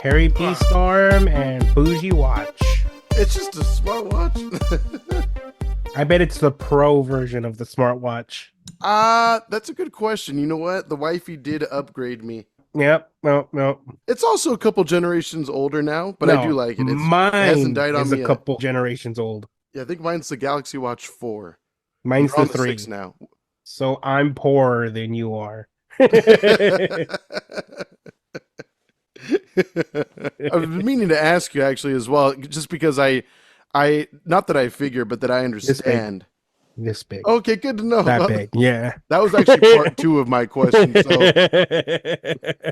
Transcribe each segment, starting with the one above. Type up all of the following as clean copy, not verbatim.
Harry P. Storm and Bougie Watch. It's just a smartwatch. I bet it's the pro version of the smartwatch. That's a good question. You know what? The wifey did upgrade me. Yep. No. It's also a couple generations older now, but I do No. like it. It hasn't Mine died on is me a yet. couple generations old. Yeah, I think mine's the Galaxy Watch 4. Mine's You're the on the 3. 6 now. So I'm poorer than you are. I've been meaning to ask you actually as well, just because I not that I figure, but that I understand. This big. Okay, good to know. That big. Yeah. That was actually part 2 of my question. So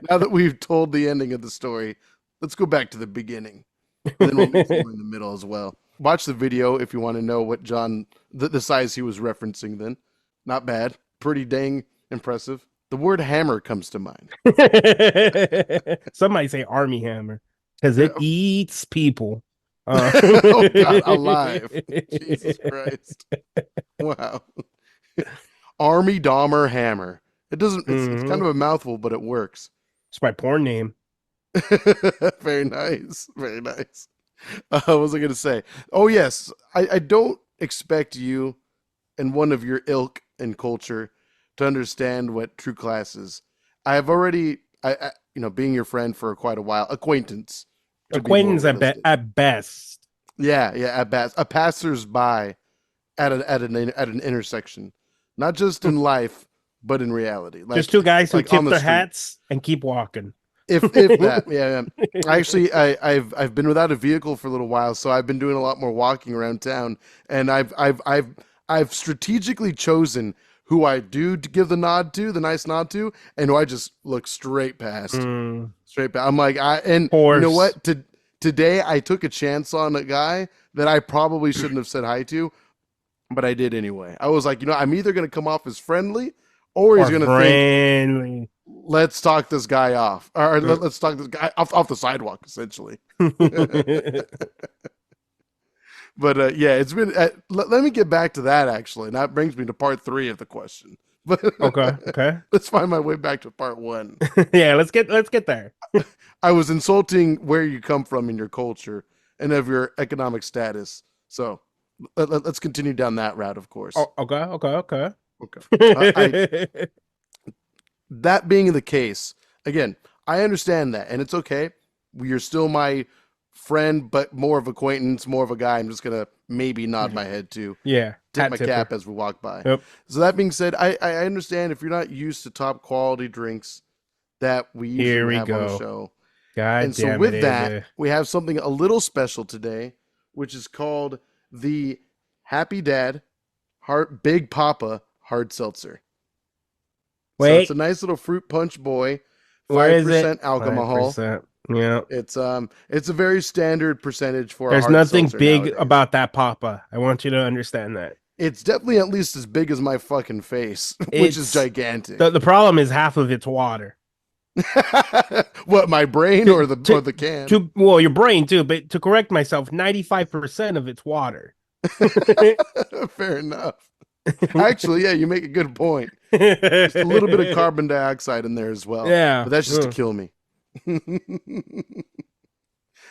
now that we've told the ending of the story, let's go back to the beginning. And then we'll meet somewhere in the middle as well. Watch the video if you want to know what John, the size he was referencing then. Not bad. Pretty dang impressive. The word hammer comes to mind. Some might say Army Hammer because it eats people. Oh, God, alive. Jesus Christ. Wow. Army Dahmer Hammer. It doesn't, it's kind of a mouthful, but it works. It's my porn name. Very nice. Very nice. What was I going to say? Oh, yes. I don't expect you and one of your ilk and culture to understand what true class is. I have already, being your friend for quite a while, acquaintance. Acquaintance at best. Yeah, at best. A passersby at an intersection. Not just in life, but in reality. Like, just two guys who tip their hats and keep walking. If that, yeah. Actually, I've been without a vehicle for a little while, so I've been doing a lot more walking around town, and I've strategically chosen who I do to give the nice nod to, and who I just look straight past. Straight past. I'm like, you know what? Today I took a chance on a guy that I probably shouldn't have said hi to, but I did anyway. I was like, I'm either going to come off as friendly, or he's going to think, let's talk this guy off. Or let's talk this guy off the sidewalk, essentially. But yeah, it's been. Let me get back to that actually, and that brings me to part 3 of the question. But okay. Let's find my way back to part 1. Yeah, let's get there. I was insulting where you come from in your culture and of your economic status. So let's continue down that route, of course. Oh, okay. That being the case, again, I understand that, and it's okay. You're still my friend, but more of acquaintance, more of a guy I'm just gonna maybe nod my head to. Yeah, tip my cap as we walk by. Yep. So that being said, I understand if you're not used to top quality drinks that we usually have on the show. God and so with that, we have something a little special today, which is called the Happy Dad Big Papa Hard Seltzer. Wait, so it's a nice little fruit punch boy, 5% alcohol. 5%. Yeah, it's a very standard percentage for. There's nothing big nowadays about that Papa. I want you to understand that. It's definitely at least as big as my fucking face, which is gigantic. The problem is half of it's water. What, my brain or the can? Well, your brain too, but to correct myself, 95% of it's water. Fair enough. Actually, yeah, you make a good point. Just a little bit of carbon dioxide in there as well. Yeah. But that's just to kill me.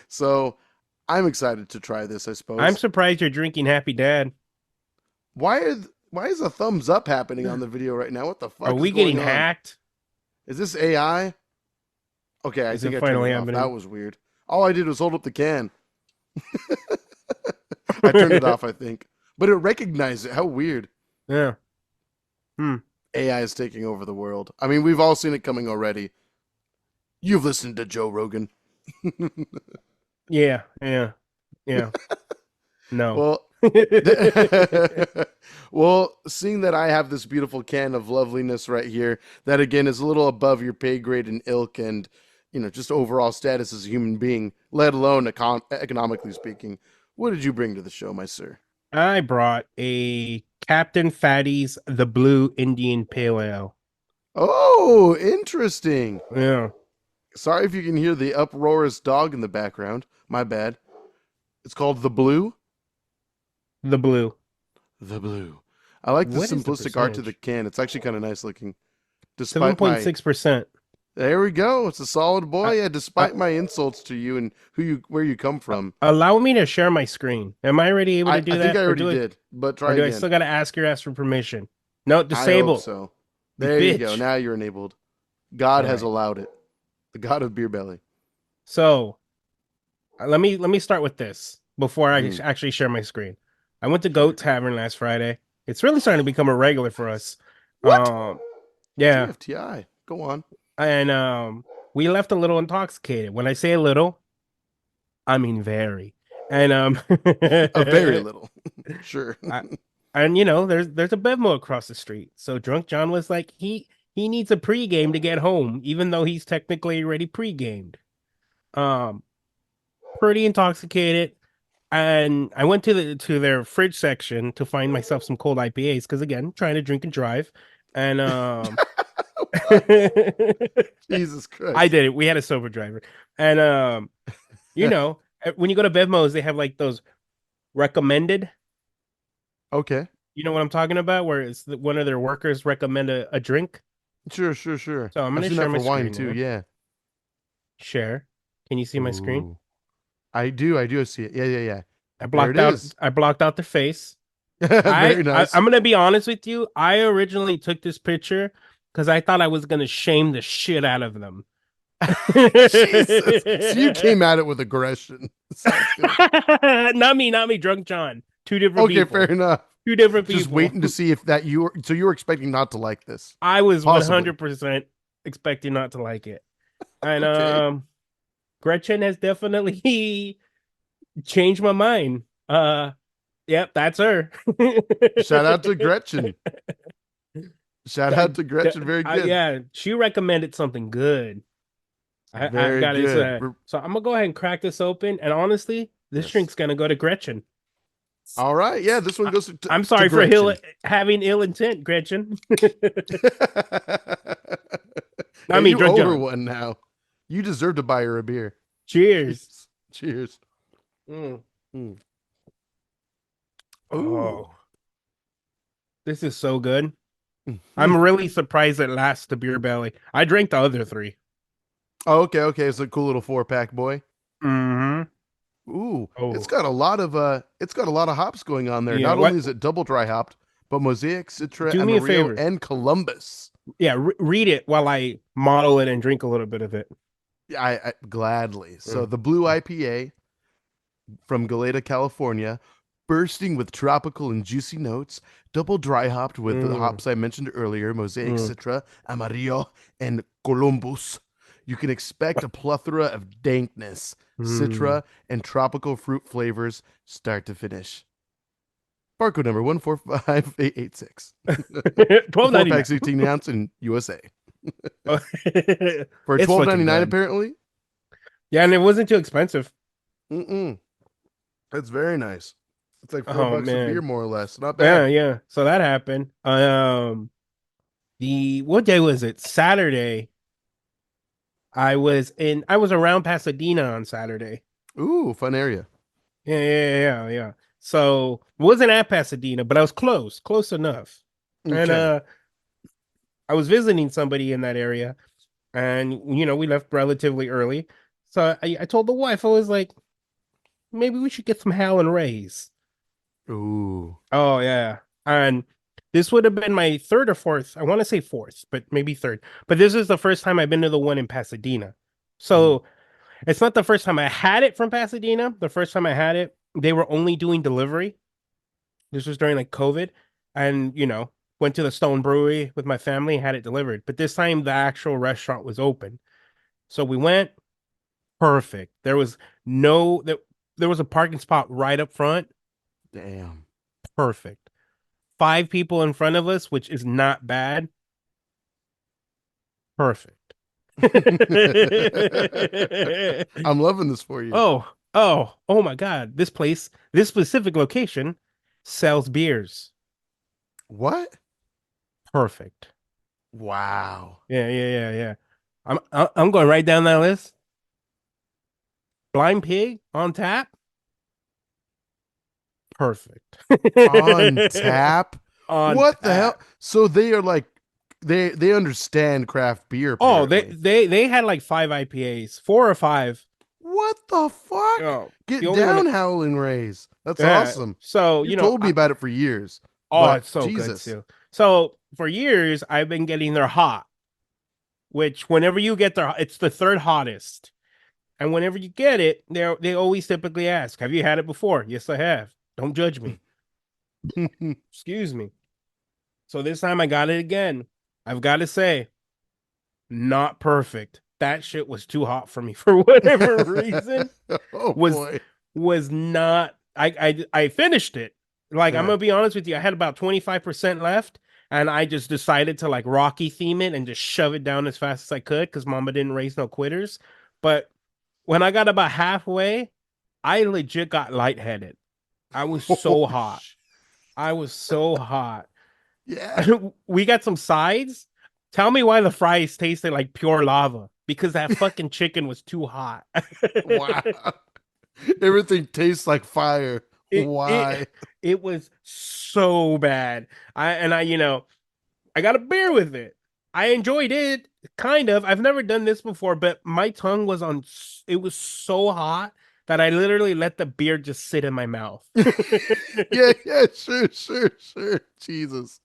So I'm excited to try this, I suppose. I'm surprised you're drinking Happy Dad. Why is a thumbs up happening on the video right now? What the fuck? Are we getting hacked? Is this AI? Okay, I think I turned it off. That was weird. All I did was hold up the can. I turned it off, I think. But it recognized it. How weird. Yeah. AI is taking over the world. I mean, we've all seen it coming already. You've listened to Joe Rogan. Yeah. No. Well, seeing that I have this beautiful can of loveliness right here, that again is a little above your pay grade and ilk and, just overall status as a human being, let alone economically speaking, what did you bring to the show, my sir? I brought a Captain Fatty's The Blue Indian Pale Ale. Oh, interesting. Yeah. Sorry if you can hear the uproarious dog in the background. My bad. It's called The Blue? The Blue. The Blue. I like the simplistic art to the can. It's actually kind of nice looking. 7.6%. There we go. It's a solid Uh, boy. Yeah, uh, despite my insults to you and where you come from. allow me to share my screen. Am I already able to I do think that, I already did, but or try do I again. still got to ask your ass for permission? No, I hope disable, so. you There you go. bitch. Now you're enabled. God All has right. allowed it. The God of Beer Belly. So let me start with this before I Hmm. actually share my screen. I went to Sure. Goat Tavern last Friday. It's really starting to become a regular for us. What? Yeah, TFTI. Go on. and we left a little intoxicated. When I say a little, I mean very. And A very little. Sure. I, and there's a Bevmo across the street. So Drunk John was like, he needs a pregame to get home, even though he's technically already pregamed. Um, Pretty intoxicated. And I went to their fridge section to find myself some cold IPAs because again, trying to drink and drive. And What? Jesus I Christ. did it. We had a sober driver. And when you go to Bevmo's, they have like those recommended. Okay. You know what I'm talking about? Where one of their workers recommend a drink. Sure, sure, sure. So I'm I've gonna seen share that my for wine screen too. here. Yeah. Share. Can you see my screen? Ooh. I do. I do see it. Yeah, yeah, yeah. I There it blocked out is. I blocked out their face. Very nice. I'm gonna be honest with you. I originally took this picture because I thought I was gonna shame the shit out of them. Jesus. So you came at it with aggression. Sounds good. Not me, drunk John. Two different Okay, fair people. enough. Two different Just people. waiting to see if that you were so you were expecting not to like this. I was Possibly. 100% expecting not to like it. And Okay. Gretchen has definitely changed my mind. Yep, that's her. Shout out to Gretchen. Shout I, out to Gretchen. Very good. yeah, she recommended something good. I Very got to good. say. So I'm gonna go ahead and crack this open. And honestly, this Yes. drink's gonna go to Gretchen. All right. Yeah, this one I, goes I'm to sorry for Gretchen. having ill intent, Gretchen. Not Hey, me, you drunk owe her John. one now. You deserve to buy her a beer. Cheers. Jeez. Cheers. Mm. Mm. Ooh. Oh, this is so good. I'm really surprised it lasts the beer belly. I drank the other three. Oh, okay, okay. It's a cool little 4 pack, boy. Mm-hmm. Ooh, Oh, it's got a lot of hops going on there. yeah. Not only What? is it double dry hopped, but Mosaic, Citra, Do me a Amarillo, favor. and Columbus. Yeah, read it while I model it and drink a little bit of it. Yeah, I gladly. So Mm. the blue IPA from Galeta, California, bursting with tropical and juicy notes, double dry hopped with the Mm. hops I mentioned earlier, Mosaic, Mm. Citra, Amarillo, and Columbus. You can expect a plethora of dankness, Mm. Citra, and tropical fruit flavors start to finish. Barcode number 1458886. Twelve Four ninety pack nine. 16 ounce in USA. For It's fucking 12.99 good. apparently. Yeah, and it wasn't too expensive. Mm-mm. That's very nice. It's like four Oh bucks a beer, man. more or less. Not Yeah, bad. yeah. So that happened. The what day was it? Saturday. I was around Pasadena on Saturday. Ooh, fun area. Yeah. So wasn't at Pasadena, but I was close enough. And Okay. I was visiting somebody in that area, and we left relatively early. So I told the wife, I was like, maybe we should get some Howlin' Rays. Ooh. Oh yeah. And this would have been my third or fourth. I want to say fourth, but maybe third. But this is the first time I've been to the one in Pasadena. Mm. So it's not the first time I had it from Pasadena. The first time I had it, they were only doing delivery. This was during like COVID. And, went to the Stone Brewery with my family, had it delivered. But this time the actual restaurant was open. So we went, perfect. There was a parking spot right up front. Damn. Perfect. Five people in front of us, which is not bad. Perfect. I'm loving this for you. Oh my God. This specific location sells beers. What? Perfect. Wow. Yeah. I'm going right down that list. Blind Pig on tap. Perfect. On tap? On What the hell? tap. So they are like they understand craft beer Oh, apparently. they had like 5 IPAs, 4 or 5. What the fuck? Oh, the Get only one. down, Howling Rays. That's Yeah. awesome. So You've told me about it for years, oh, but it's so good Jesus. too. So for years, I've been getting their hot, which whenever you get their, it's the third hottest. And whenever you get it, they always typically ask, "Have you had it before?" Yes, I have. Don't judge me. Excuse me. So this time I got it again. I've got to say, not perfect. That shit was too hot for me for whatever reason. Oh Was boy. was not. I finished it. Like I'm Yeah. gonna be honest with you, I had about 25% left, and I just decided to like Rocky theme it and just shove it down as fast as I could because Mama didn't raise no quitters. But when I got about halfway, I legit got lightheaded. I was so Oh, hot. I was so hot. yeah. We got some sides. Tell me why the fries tasted like pure lava. Because that fucking chicken was too hot. Wow. Everything tastes like fire. it it Why? it was so bad. I got a beer with it. I enjoyed it, kind of. I've never done this before, but my tongue was on. It was so hot that I literally let the beer just sit in my mouth. Yeah, yeah, sure, sure, sure. Jesus.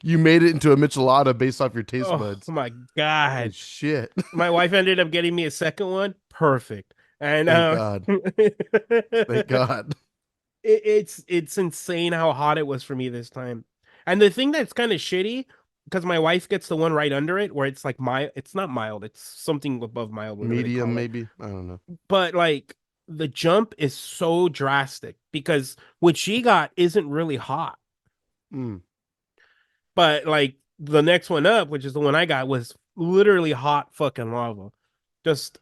You made it into a michelada based off your taste Oh buds. my Holy god! shit. My wife ended up getting me a second one. Perfect. And Thank God. Thank God. it's insane how hot it was for me this time. And the thing that's kind of shitty, because my wife gets the one right under it, where it's like mild. It's not mild. It's something above mild, whatever they Medium, call it. maybe. I don't know. But like the jump is so drastic because what she got isn't really hot. Mm. But like the next one up, which is the one I got, was literally hot fucking lava. Just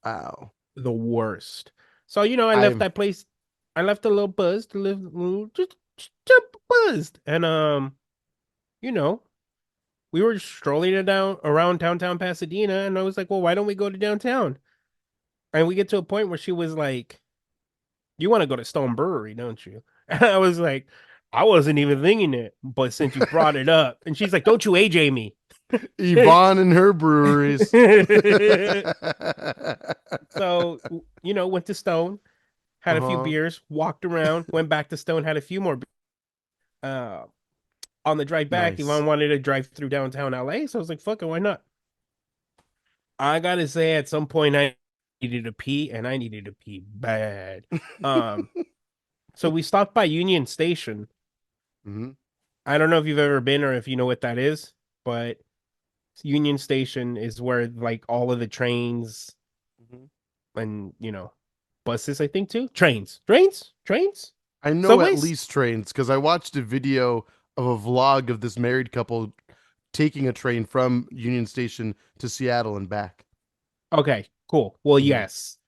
Wow. the worst. So, I left I'm that place. I left a little buzzed, a little just buzzed. And you know, we were strolling it down around downtown Pasadena, and I was like, well, why don't we go to downtown? And we get to a point where she was like, you want to go to Stone Brewery, don't you? And I was like, I wasn't even thinking it, but since you brought it up, and she's like, don't you AJ me. Yvonne and her breweries. So, went to Stone, had a few Uh-huh. beers, walked around, went back to Stone, had a few more. Uh, on the drive back, Nice. Yvonne wanted to drive through downtown LA, so I was like, fuck it, why not? I gotta say, at some point, I needed to pee, and I needed to pee bad. Um, so we stopped by Union Station. Hmm. I don't know if you've ever been or if you know what that is, but Union Station is where like all of the trains Hmm. and buses, I think too. Trains, I know at subways. least trains because I watched a video of a vlog of this married couple taking a train from Union Station to Seattle and back. Okay, cool. Well, Hmm. yes,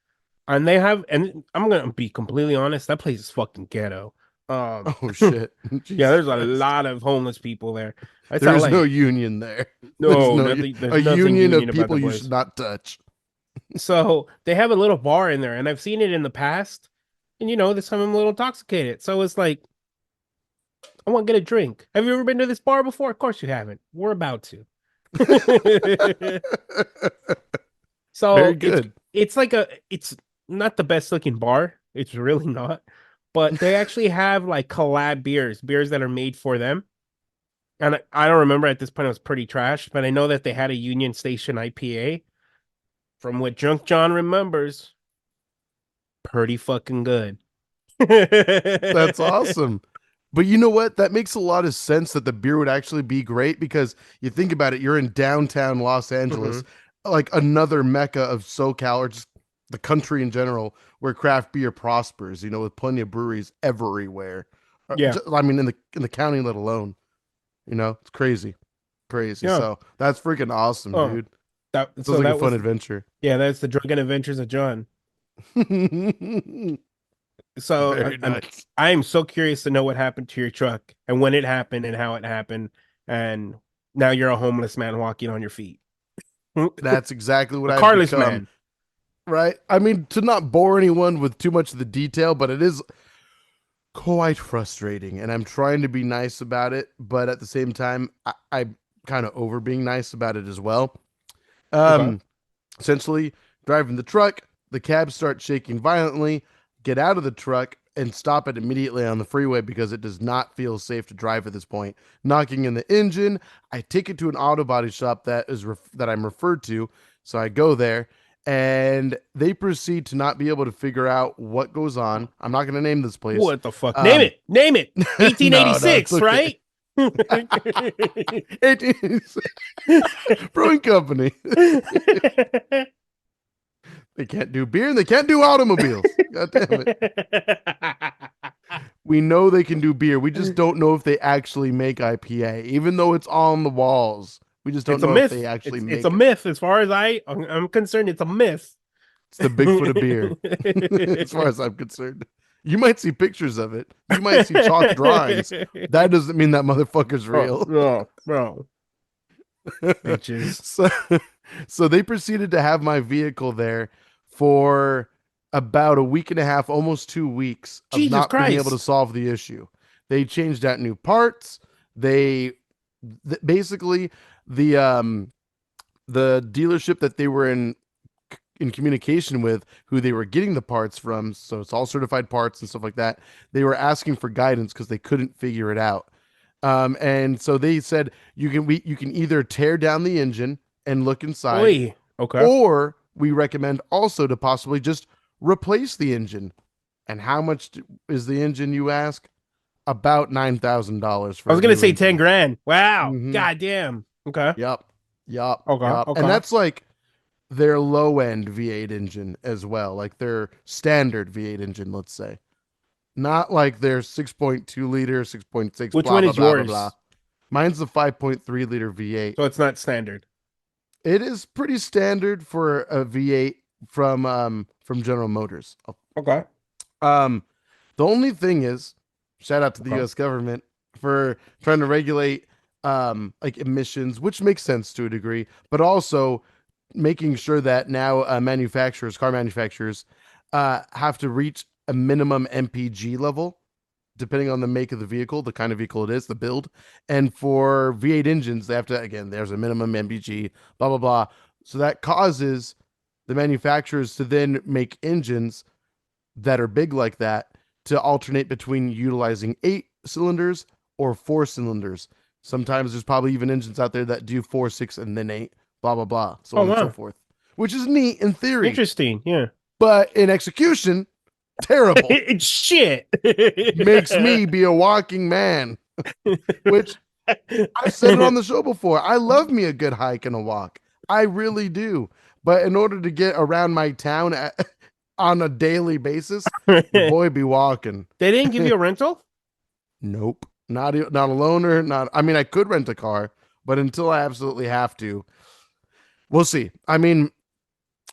and I'm gonna be completely honest. That place is fucking ghetto. Um, Oh shit. yeah, Jesus there's a Christ. lot of homeless people there. That's There is no LA. union there. There's No, no nothing. There's a nothing union union of about the people you should place. not touch. So they have a little bar in there, and I've seen it in the past. And this time I'm a little intoxicated. So it's like, I want to get a drink. Have you ever been to this bar before? Of course you haven't. We're about to. Very So it's good. it's like it's not the best looking bar. It's really not. But they actually have like collab beers that are made for them. And I don't remember at this point it was pretty trash, but I know that they had a Union Station IPA. From what Junk John remembers, pretty fucking good. That's awesome. But you know what? That makes a lot of sense that the beer would actually be great because you think about it, you're in downtown Los Angeles, Mhm. like another mecca of SoCal or just the country in general, where craft beer prospers, with plenty of breweries everywhere. Yeah. I mean, in the county, let alone, it's crazy, crazy. Yeah. So that's freaking awesome, Oh, dude. that Sounds so like a that fun was adventure. yeah, that's the drunken adventures of John. So Very nice. I am so curious to know what happened to your truck and when it happened and how it happened, and now you're a homeless man walking on your feet. A That's exactly what I've carless become. man. Right? I mean, to not bore anyone with too much of the detail, but it is quite frustrating, and I'm trying to be nice about it, but at the same time, I kind of over being nice about it as well. Okay. Um, Essentially, driving the truck, the cab starts shaking violently. Get out of the truck and stop it immediately on the freeway because it does not feel safe to drive at this point. Knocking in the engine, I take it to an auto body shop that I'm referred to. So I go there and they proceed to not be able to figure out what goes on. I'm not going to name this place. What the fuck? Name Um, it. Name it. no, it's 1886, okay. right? It is brewing company. They can't do beer and they can't do automobiles. God damn it. We know they can do beer. We just don't know if they actually make IPA, even though it's on the walls. We just don't It's a know if they myth. actually It's a make it. myth as far as I'm concerned. It's a myth. It's the Bigfoot of beer, as far as I'm concerned. You might see pictures of it. You might see chalk drawings. That doesn't mean that motherfucker's Oh, real. no, bro, bitches. so, so they proceeded to have my vehicle there for about a week and a half, almost 2 weeks of Jesus not being able to Christ. solve the issue. They changed out new parts. They basically the dealership that they were in communication with, who they were getting the parts from, so it's all certified parts and stuff like that. They were asking for guidance because they couldn't figure it out. And so they said you can either tear down the engine and look inside, Oi. Okay. or we recommend also to possibly just replace the engine. And how much is the engine, you ask? About $9,000 I for was a gonna new say 10 engine. grand. Wow. Mm-hmm. God damn. Okay. Yep. Yep. Okay. Yep. And Okay. that's like their low end V8 engine as well, like their standard V8 engine, let's say. Not like their 6.2 liter, 6.6, Which blah, one blah, is blah, blah, blah. yours? Mine's the 5.3 liter V8. So it's not standard. It is pretty standard for a V8 from General Motors. Okay. Um, the only thing is, shout out to the Okay. U.S. government for trying to regulate like emissions, which makes sense to a degree, but also making sure that now car manufacturers, have to reach a minimum MPG level depending on the make of the vehicle, the kind of vehicle it is, the build. And for V8 engines, they have to, again, there's a minimum MPG, blah, blah, blah. So that causes the manufacturers to then make engines that are big like that to alternate between utilizing 8 cylinders or 4 cylinders. Sometimes there's probably even engines out there that do 4, 6, and then 8, blah, blah, blah, so Oh on and so wow. forth, which is neat in theory, Interesting. Yeah. but in execution, terrible. It's shit. Makes me be a walking man, which I've said it on the show before. I love me a good hike and a walk. I really do. But in order to get around my town on a daily basis, your They boy be walking. didn't give you a rental? Nope. Not a loaner. Not. I mean, I could rent a car, but until I absolutely have to, we'll see. I mean,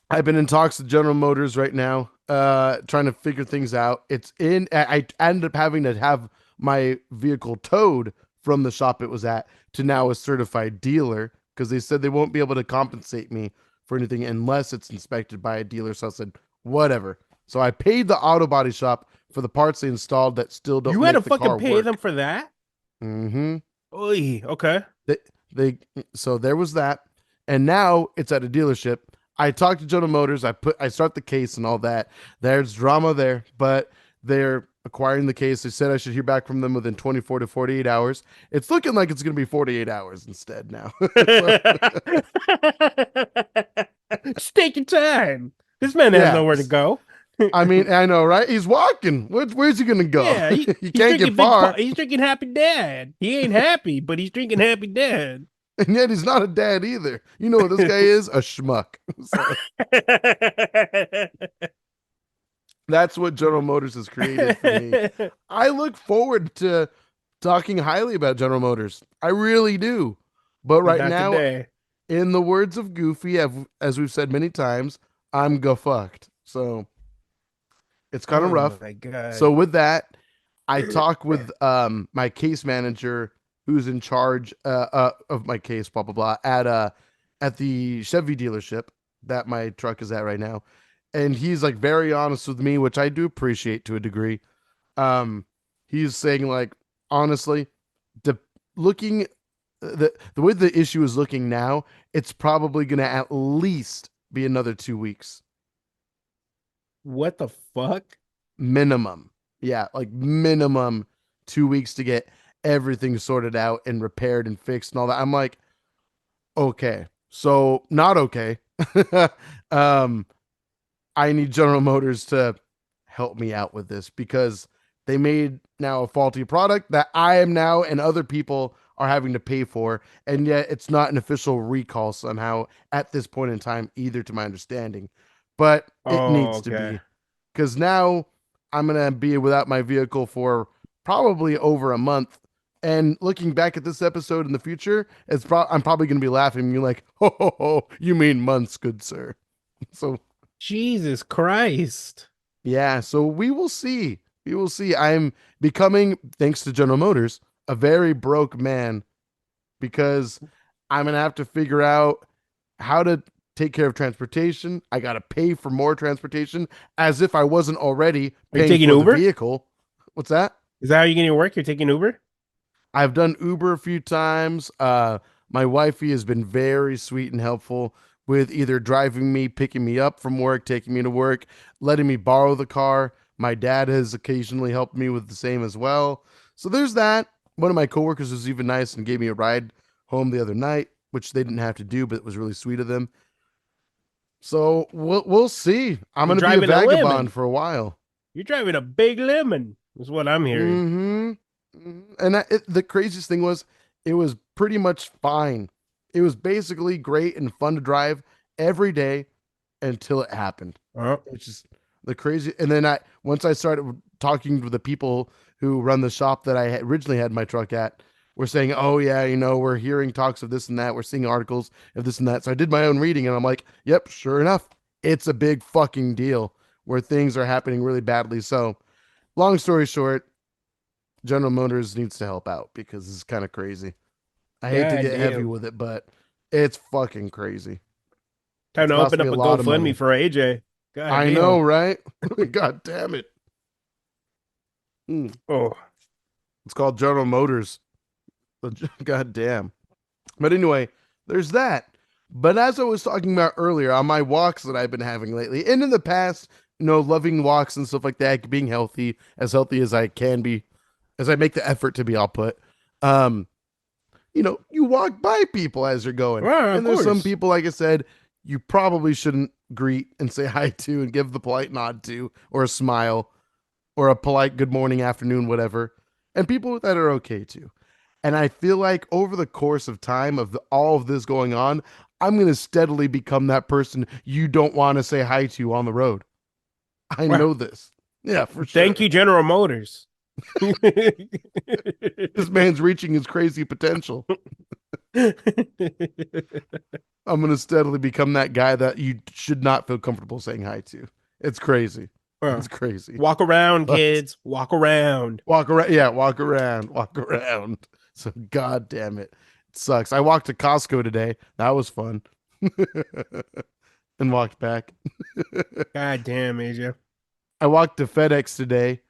I've been in talks with General Motors right now, trying to figure things out. I ended up having to have my vehicle towed from the shop it was at to now a certified dealer because they said they won't be able to compensate me for anything unless it's inspected by a dealer. So I said, whatever. So I paid the auto body shop for the parts they installed that still don't You had to make the fucking car pay them work. for that? Mm-hmm. Oy, okay. They, they so there was that, and now it's at a dealership. I talked to General Motors. I start the case and all that. There's drama there, but they're acquiring the case. They said I should hear back from them within 24 to 48 hours. It's looking like it's going to be 48 hours instead now. So, Just take your time. This man has yeah. nowhere to go. I mean, I know, right? He's walking. Where's he going to go? Yeah, He he's can't get drinking big. far, He's drinking Happy Dad. He ain't happy, but he's drinking Happy Dad. and yet he's not a dad either. You know what this guy is? A schmuck. So that's what General Motors has created for me. I look forward to talking highly about General Motors. I really do. But right Not now, today. in the words of Goofy, as we've said many times, I'm go fucked. So it's kind of Oh rough. my So god. with that, I talk with my case manager who's in charge of my case, blah blah blah, at the Chevy dealership that my truck is at right now. And he's like very honest with me, which I do appreciate to a degree. Um, he's saying like honestly, de- looking the way the issue is looking now, it's probably going to at least be another 2 weeks What the fuck? minimum. Yeah, like minimum 2 weeks to get everything sorted out and repaired and fixed and all that. I'm like, okay, so not okay. um, I need General Motors to help me out with this because they made now a faulty product that I am now and other people are having to pay for, and yet it's not an official recall somehow at this point in time either, to my understanding. But it Oh, needs to okay. be because now I'm gonna be without my vehicle for probably over a month. And looking back at this episode in the future, I'm probably gonna be laughing. You're like, ho ho ho, you mean months, good sir. So Jesus Christ. yeah, so we will see. We will see. I'm becoming, thanks to General Motors, a very broke man because I'm gonna have to figure out how to take care of transportation. I gotta pay for more transportation as if I wasn't already Are you paying taking for the Uber? vehicle. What's that? Is that how you're getting to work? You're taking Uber? I've done Uber a few times. My wifey has been very sweet and helpful with either driving me, picking me up from work, taking me to work, letting me borrow the car. My dad has occasionally helped me with the same as well. So there's that. One of my coworkers was even nice and gave me a ride home the other night, which they didn't have to do, but it was really sweet of them. So we'll see. I'm You're gonna be a driving a vagabond lemon. for a while. You're driving a big lemon, is what I'm hearing. Mm-hmm. And the craziest thing was, it was pretty much fine. It was basically great and fun to drive every day until it happened. Oh, It's just the crazy. And then once I started talking to the people who run the shop that I originally had my truck at, were saying, "Oh yeah, we're hearing talks of this and that. We're seeing articles of this and that." So I did my own reading, and I'm like, "Yep, sure enough, it's a big fucking deal where things are happening really badly." So, long story short, General Motors needs to help out because it's kind of crazy. I hate to god get heavy damn. with it, but it's fucking crazy. Time It's to cost open me up a a lot of GoFundMe money. for AJ. God I know, damn. right? God damn it. Oh, It's called General Motors. God damn. But anyway, there's that. But as I was talking about earlier on my walks that I've been having lately, and in the past, loving walks and stuff like that, being healthy as I can be, as I make the effort to be, I'll put. Um, you walk by people as you're going. well, of And there's some course. people, like I said, you probably shouldn't greet and say hi to and give the polite nod to, or a smile, or a polite good morning, afternoon, whatever. And people that are okay too. And I feel like over the course of time of all of this going on, I'm going to steadily become that person you don't want to say hi to on the road. I Well, know this. Yeah, for thank sure. you, General Motors. This man's reaching his crazy potential. I'm going to steadily become that guy that you should not feel comfortable saying hi to. It's crazy. It's Well, crazy. walk around, But kids. Walk around. walk around. Yeah, walk around. Walk around. So, God damn it. It sucks. I walked to Costco today. That was fun. And walked back. God damn, AJ. I walked to FedEx today,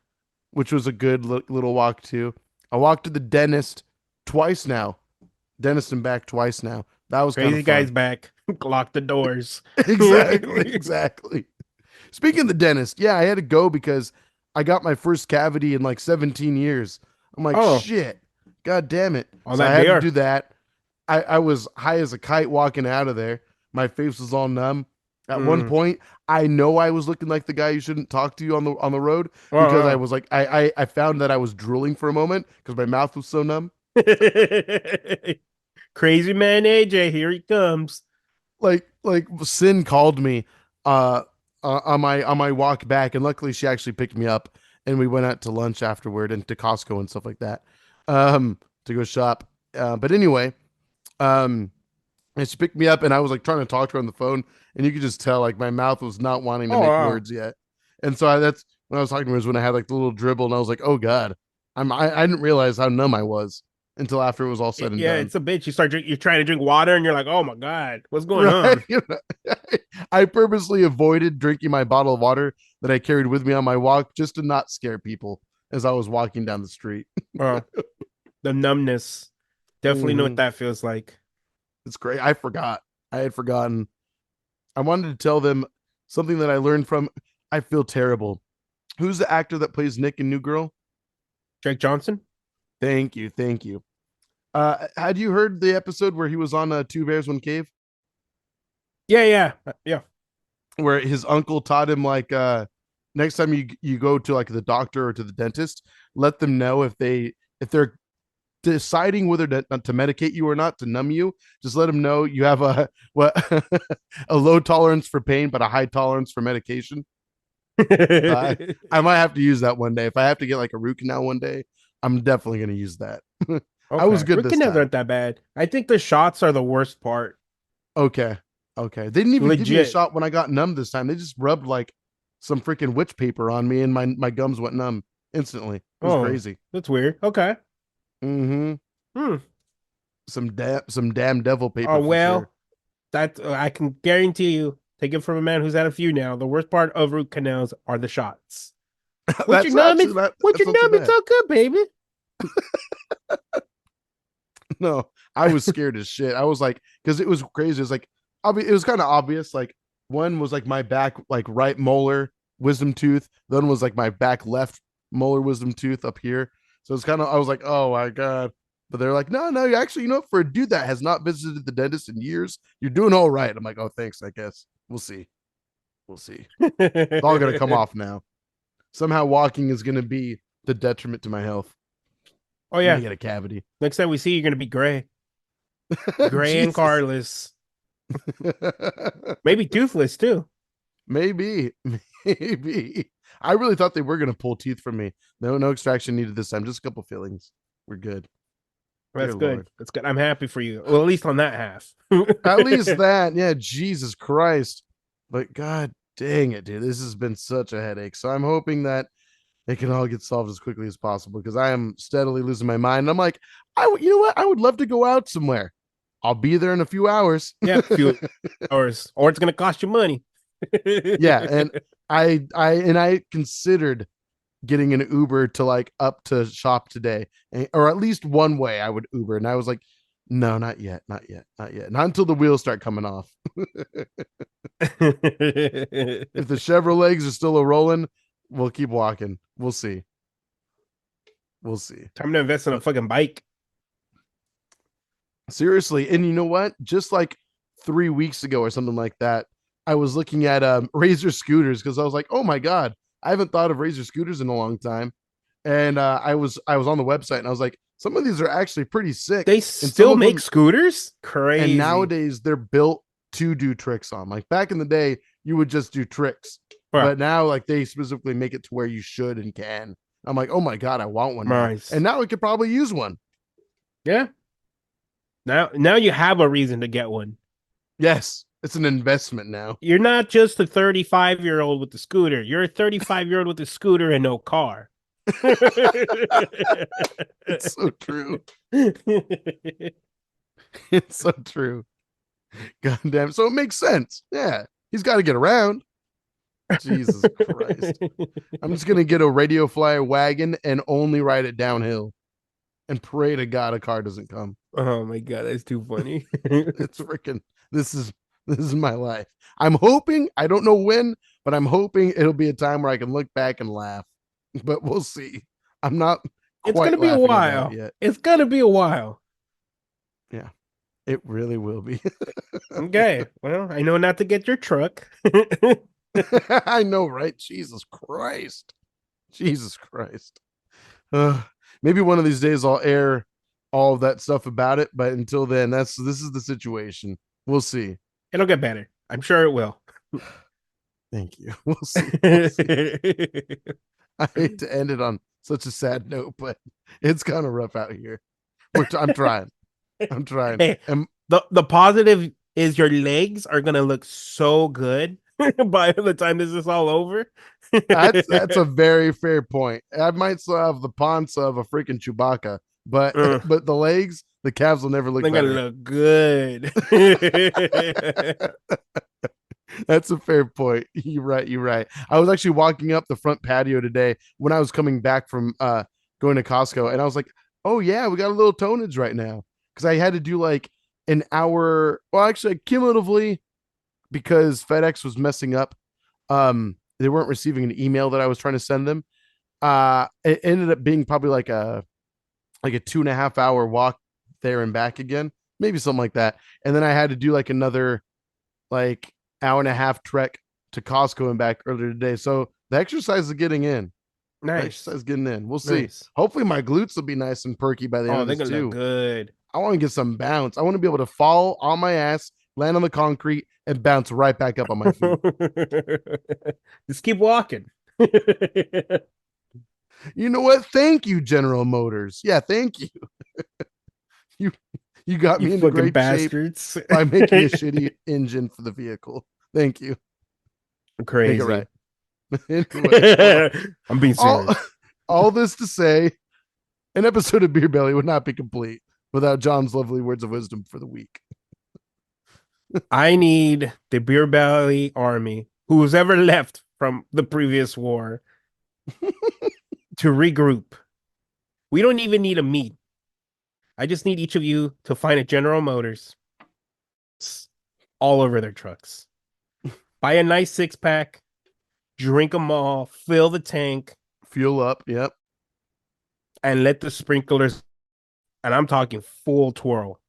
which was a good little walk too. I walked to the dentist twice now. Dentist and back twice now. That was kind of Crazy guy's fun. back. Lock the doors. Exactly, exactly. Speaking of the dentist, yeah, I had to go because I got my first cavity in like 17 years. I'm like, Oh, shit, god damn it. all So I that had to beer. do that. I was high as a kite walking out of there. My face was all numb. At one Mm. point, I know I was looking like the guy you shouldn't talk to on the road Oh, because I oh. was like I found that I was drooling for a moment because my mouth was so numb. Crazy man AJ, here he comes. Like Sin called me uh, on my walk back, and luckily she actually picked me up, and we went out to lunch afterward and to Costco and stuff like that, to go shop. But anyway, um, and she picked me up, and I was like trying to talk to her on the phone, and you could just tell like my mouth was not wanting to Oh, make wow. words yet, and so that's when I was talking to her is when I had like the little dribble, and I was like, oh god, I didn't realize how numb I was until after it was all said and Yeah, done. it's a bitch. You're trying to drink water and you're like, oh my God, what's going Right. on? I purposely avoided drinking my bottle of water that I carried with me on my walk just to not scare people as I was walking down the street. Oh, the numbness. Definitely know what Hmm. that feels like. It's great. I forgot. I had forgotten. I wanted to tell them something that I learned from. I feel terrible. Who's the actor that plays Nick in New Girl? Jake Johnson? Thank you. Thank you. Had you heard the episode where he was on Two Bears, One Cave? Yeah, yeah. Yeah. Where his uncle taught him like next time you go to like the doctor or to the dentist, let them know if they're deciding whether to medicate you or not to numb you, just let them know you have a what a low tolerance for pain but a high tolerance for medication. uh, I might have to use that one day if I have to get like a root canal one day. I'm definitely going to use that. I was Okay. good Root this canals time. aren't that bad. I think the shots are the worst part. Okay. Okay. They didn't even give me a Legit. shot when I got numb this time. They just rubbed like some freaking witch paper on me and my gums went numb instantly. It was Oh, crazy. that's weird. Okay. Mm-hmm. Hmm. Some damn devil paper Oh for sure. well, that I can guarantee you. Take it from a man who's had a few now. The worst part of root canals are the shots. Once you're That's numb, actually it's not once that's you're not too numb, it's bad. all good, baby. No, I was scared as shit. I was like, because it was crazy. It was like, it was kind of obvious. Like one was like my back, like right molar wisdom tooth. Then was like my back left molar wisdom tooth up here. So it's kind of, I was like, oh my god. But they're like, no, no, actually, for a dude that has not visited the dentist in years, you're doing all right. I'm like, oh, thanks. I guess we'll see. We'll see. It's all gonna come off now. Somehow walking is gonna be the detriment to my health. Oh I'm gonna yeah. get a cavity. Next time we see you, you're gonna be gray, gray and Jesus. carless, maybe toothless too. Maybe, maybe. I really thought they were gonna pull teeth from me. No, no extraction needed this time. Just a couple fillings. We're good. Dear That's good. Lord. That's good. I'm happy for you. Well, at least on that half. At least that. Yeah, Jesus Christ. But God dang it, dude. This has been such a headache. So I'm hoping that it can all get solved as quickly as possible because I am steadily losing my mind. I'm like, you know what? I would love to go out somewhere. I'll be there in a few hours. Yeah, few hours, or it's gonna cost you money. Yeah, and I considered getting an Uber to like up to shop today, or at least one way I would Uber, and I was like, no, not yet, not yet, not yet, not until the wheels start coming off. If the Chevrolets are still a rolling, we'll keep walking. We'll see. We'll see. Time to invest in a But fucking bike. seriously, and you know what? Just like 3 weeks ago or something like that, I was looking at Razor scooters because I was like, oh my god, I haven't thought of Razor scooters in a long time. And I was on the website and I was like, some of these are actually pretty sick, They and some still of make them, scooters? and Crazy. nowadays they're built to do tricks on. Like back in the day, you would just do tricks, Bruh, but now like they specifically make it to where you should and can. I'm like, oh my god, I want one now, and nice. now I could probably use one. Yeah. Now you have a reason to get one. Yes, it's an investment now. You're not just a 35-year-old with the scooter. You're a 35-year-old with a scooter and no car. It's so true. It's so true. God damn. So it makes sense. Yeah. He's got to get around. Jesus Christ. I'm just going to get a Radio Flyer wagon and only ride it downhill and pray to God a car doesn't come. Oh my god, that's too funny. It's freaking, this is this is my life. I'm hoping, I don't know when, but I'm hoping it'll be a time where I can look back and laugh. But we'll see. I'm not It's quite gonna be a laughing about it while. yet. It's gonna be a while. Yeah. It really will be. Okay. Well, I know not to get your truck. I know, right? Jesus Christ. Jesus Christ. Uh, Maybe one of these days I'll air all of that stuff about it, but until then, this is the situation. We'll see. It'll get better. I'm sure it will. Thank you. We'll see. We'll see. I hate to end it on such a sad note, but it's kind of rough out here. I'm trying. I'm trying. Hey, And the positive is your legs are gonna look so good by the time this is all over. that's a very fair point. I might still have the ponce of a freaking Chewbacca, but Uh, but the legs, the calves will never look they're gonna better. look good. That's a fair point. You're right. You're right. I was actually walking up the front patio today when I was coming back from going to Costco, and I was like, "Oh yeah, we got a little tonnage right now." because I had to do like an hour. Well, actually, cumulatively, because FedEx was messing up. They weren't receiving an email that I was trying to send them. It ended up being probably like a 2.5 hour walk there and back again, maybe something like that. And then I had to do like another like hour and a half trek to Costco and back earlier today. So the exercise is getting in. The Nice. exercise is getting in. We'll see. Nice. Hopefully my glutes will be nice and perky by the end Oh, of they're this gonna look too. good. I want to get some bounce. I want to be able to fall on my ass, land on the concrete, and bounce right back up on my feet. Just keep walking. You know what? Thank you, General Motors. Yeah, thank you. You you got You me into fucking great shape bastards. by making a shitty engine for the vehicle. Thank you. Make it Crazy. right. Anyway, well, I'm being all serious. all this to say, an episode of Beer Belly would not be complete without John's lovely words of wisdom for the week. I need the Beer Belly army, who's ever left from the previous war, to regroup. We don't even need a meet. I just need each of you to find a General Motors all over their trucks. Buy a nice 6-pack, drink them all, fill the tank, Fuel up. Yep. and let the sprinklers, and I'm talking full twirl.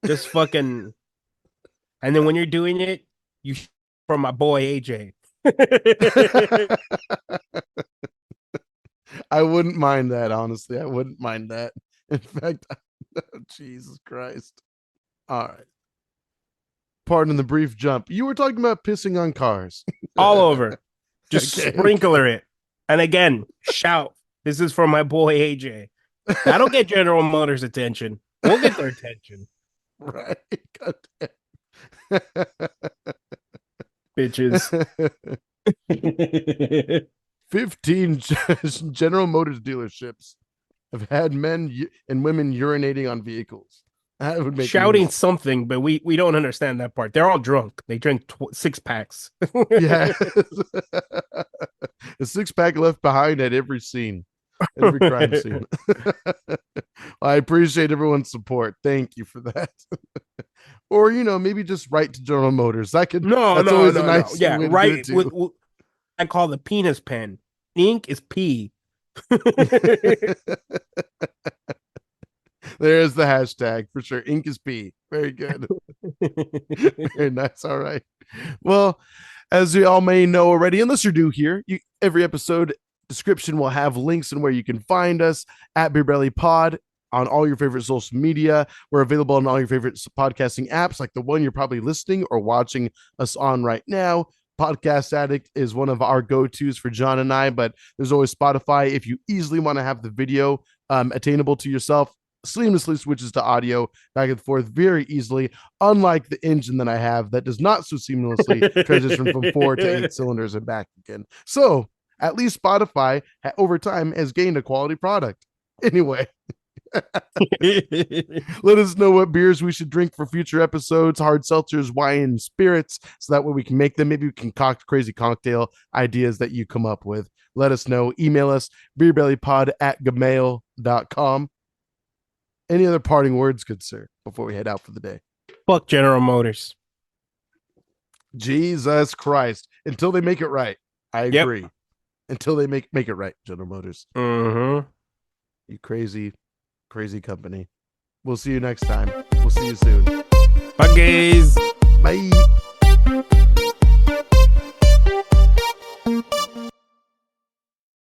Just fucking, and then when you're doing it, you from my boy AJ. I wouldn't mind that, honestly. I wouldn't mind that. In fact, Jesus Christ. All right. Pardon the brief jump. You were talking about pissing on cars. All over. Just Okay, sprinkler it. And again, shout. This is for my boy AJ. That'll get General Motors' attention. We'll get their attention. Right. Bitches. 15 General Motors dealerships have had men and women urinating on vehicles. That would make Shouting something, but we don't understand that part. They're all drunk. They drink 6-packs. Yeah. A 6-pack left behind at every scene, every crime scene. I appreciate everyone's support. Thank you for that. Or, maybe just write to General Motors. That's always a nice Yeah, way to right. do it too. I call the penis pen. Ink is pee. There's the hashtag for sure. Ink is pee. Very good. Very nice. All right. Well, as you all may know already, unless you're new here, every episode description will have links and where you can find us at BeerBellyPod on all your favorite social media. We're available on all your favorite podcasting apps, like the one you're probably listening or watching us on right now. Podcast Addict is one of our go-tos for John and I, but there's always Spotify. If you easily want to have the video attainable to yourself, seamlessly switches to audio back and forth very easily, unlike the engine that I have that does not so seamlessly transition from 4 to 8 cylinders and back again. So at least Spotify over time has gained a quality product. Anyway, let us know what beers we should drink for future episodes, hard seltzers, wine, spirits, so that way we can make them. Maybe we can concoct crazy cocktail ideas that you come up with. Let us know. Email us, beerbellypod@gmail.com. Any other parting words, good sir, before we head out for the day? Fuck General Motors. Jesus Christ. Until they make it right. I agree. Yep. Until they make it right, General Motors. Mm-hmm. You crazy company. We'll see you next time. We'll see you soon. Bye, guys. Bye.